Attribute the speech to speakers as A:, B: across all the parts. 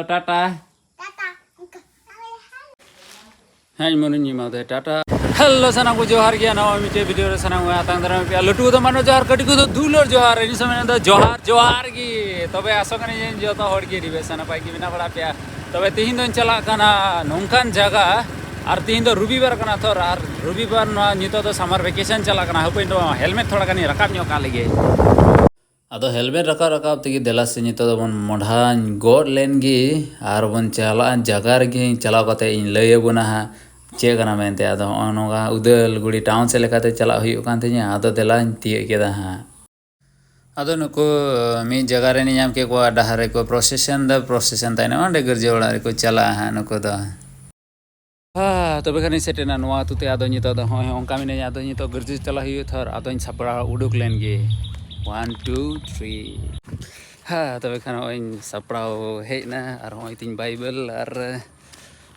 A: टाटा हाँ मन मादे tata hello साना को जोहार गया नवा मिटे वीडियो रे साना को आतंग दरा पे लटू तो मानो जोहार कटी को तो दुलर जोहार इन समय तो जोहार जोहार की तबे आसो कने जो तो हड़ की रिबे साना पाई की बिना बड़ा पे तबे तिहिन दो चला कना नोंकान जगह और तिहिन दो रविवार कना थोर और रविवार न नितो तो समर वेकेशन चला कना हपे तो हेलमेट थोड़ा कनी रकाब न्यो का लगे अदो हेलमेट रकाब रकाब तगी देला से नितो तो बन मोढा गोड लेनगी और बन चला जगह रे चला कते इन लय बुना चे कना मेनते आदो ओनोगा उदल गुड़ी टाउन से लेकाते चला हुयु कान तिया आदो देला तिये केदा हां आदो नुको मी जगह रे नियाम के को डहारे को प्रोसेशन ताइना ओंडे गरजे ओड़ा रे को चला हां नुको दो तबे खानी सेटेना नोआ तुते आदो नितो दो होय ओंका मिने आदो नितो गरजे चला हुयु थर आदो सपड़ा उडुक लेन गे 1 2 3 तबे खाना ओइन सपड़ा हेना और होय तिन बाइबल और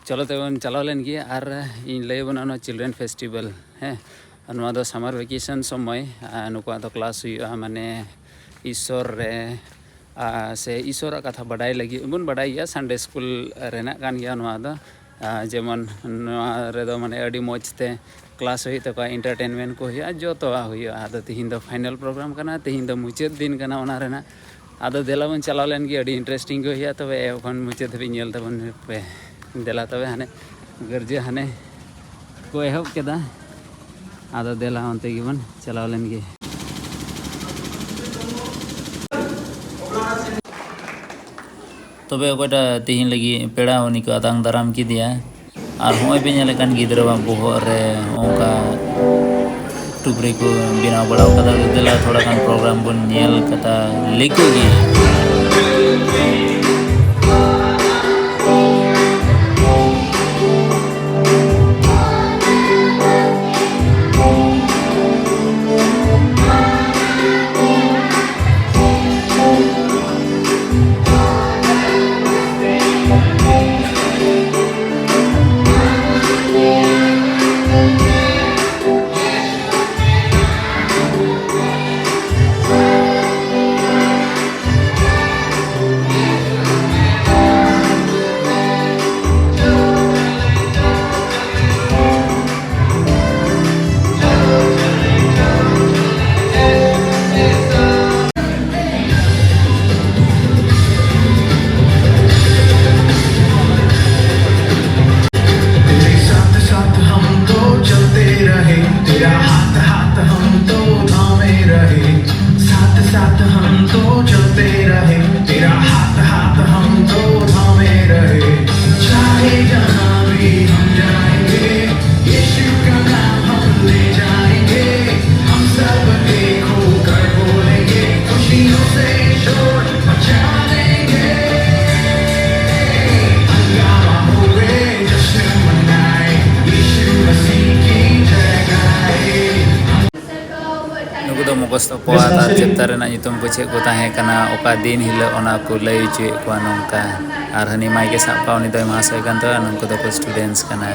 A: चलो तब चला लेन गे और इन लय बना चिल्ड्रेन फेस्टिवल है समर वेकेशन समय नुका तो क्लास हुआ माने ईश्वर रे से ईश्वर कथा बड़ाई लगी बन बड़ाई संडे स्कूल रेना कान गया नुआ दो जेमन रेदो माने अड़ी मौजते क्लास हुई तक एंटरटेनमेंट को हुआ जो तो हुआ आदो तिहिन दो फाइनल प्रोग्राम करना तिहिन दो मुचाद दिन करना ओना रेना आदो देला बन चला लेन गे अड़ी इंटरेस्टिंग को हुआ तबे एखन मुचाद भी नेल तबन पे देला तबे हाने गरजे हाने को एहब केदा आदो देला onte गिबन चलाव लेन गे तबे ओकटा तिहिन लगी पेड़ा होनी को आदांग दाराम की दिया और होय पे नेले कान गिदरा बा बोहो रे ओका टुकरी को बिना बड़ा कदा देला थोड़ा कान प्रोग्राम बन नेल कता लिखो गे मुखस्त पोआता चेप्टर रेना नितुम को चेक को ताहे कना ओका दिन हिलो ओना को लय चुए को नोंका आर हनी माई के साब का उनी दय मासय कान तो नंको दो स्टूडेंट्स कना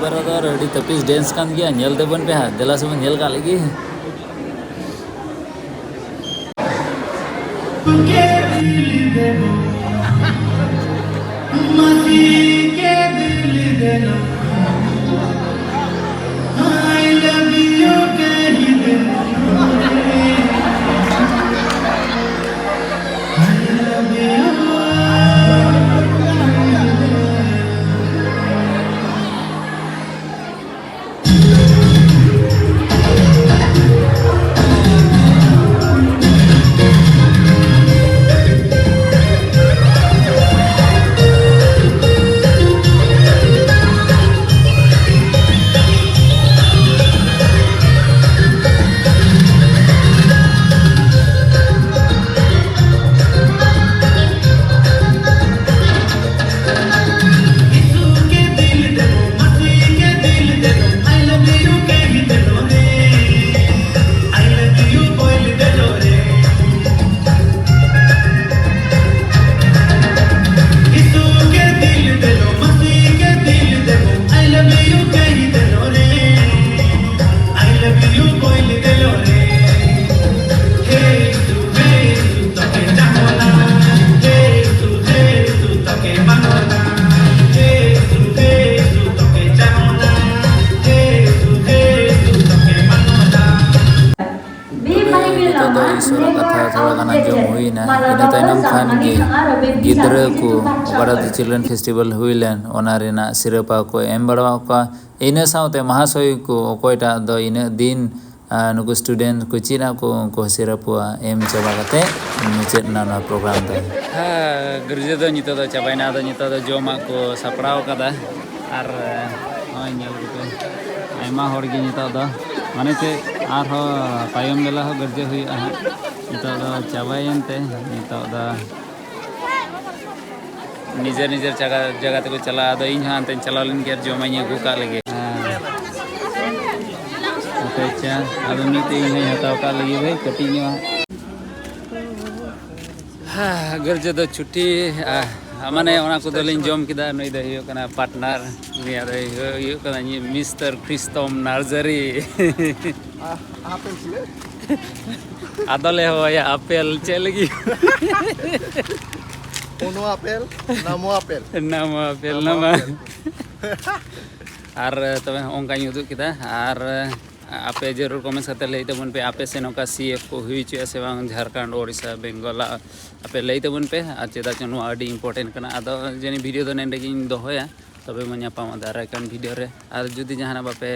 A: बार अड़ी तपिस डेंस कान गया नेल देबन पे देला से नेल का लगी ईश्वर कथा थोड़ा गाना जो हुई ना इन तैनम खान गे गिद्रा को ओकरा चिल्ड्रन फेस्टिवल हुई लेन ओना रेना सिरपा को एम बड़वा का इन साउते महाशय को ओकोयटा दो इन दिन नुकु स्टूडेंट को चिना को उनको सिरपुआ एम चबा कते मुचेद ना प्रोग्राम दो गिरजे दो नितो दो चबाइना दो नितो दो जोमा को सपड़ाव कदा आर होय नेल को आयमा हर गे नितो दो माने चे आर हो तायम बेला हो गिरजे हुई आ नितो दो चबायनते नितो दो निजर निजर जगह ते को चला दो इन हां ते चला लेन के जोमा नी गुका लगे अच्छा अदो नीते इन हताव का लगी भाई कटी नी गिरजे दो छुट्टी माने ओना को दलिन जम किदा नई द हियो कना पार्टनर नि आदो हियो कना नि मिस्टर क्रिस्टोम नार्जरी आपेल छिले आदले हो या आपेल चे लगी ओनो आपेल नामो आपेल नामा आर तबे ओंका युदु किदा आर आपे जरूर कमेंट करते लई तबन पे आपे से नोका सीएफ को हुई चे से बांग झारखंड ओडिशा बेंगल आपे लई तबन पे आ चेदा चनो आडी इंपोर्टेंट कना आदो जेनी वीडियो दो नेंडे गिन दोहोया तबे मन्या पामा दारा कान वीडियो रे आर जुदी जहाना बापे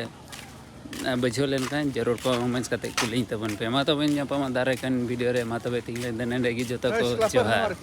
A: बजो लेन का जरूर कमेंट करते कुली तबन पे मा तबे न्या पामा दारा कान वीडियो रे मा तबे तिंग नेंडे गी जतो को जोहार।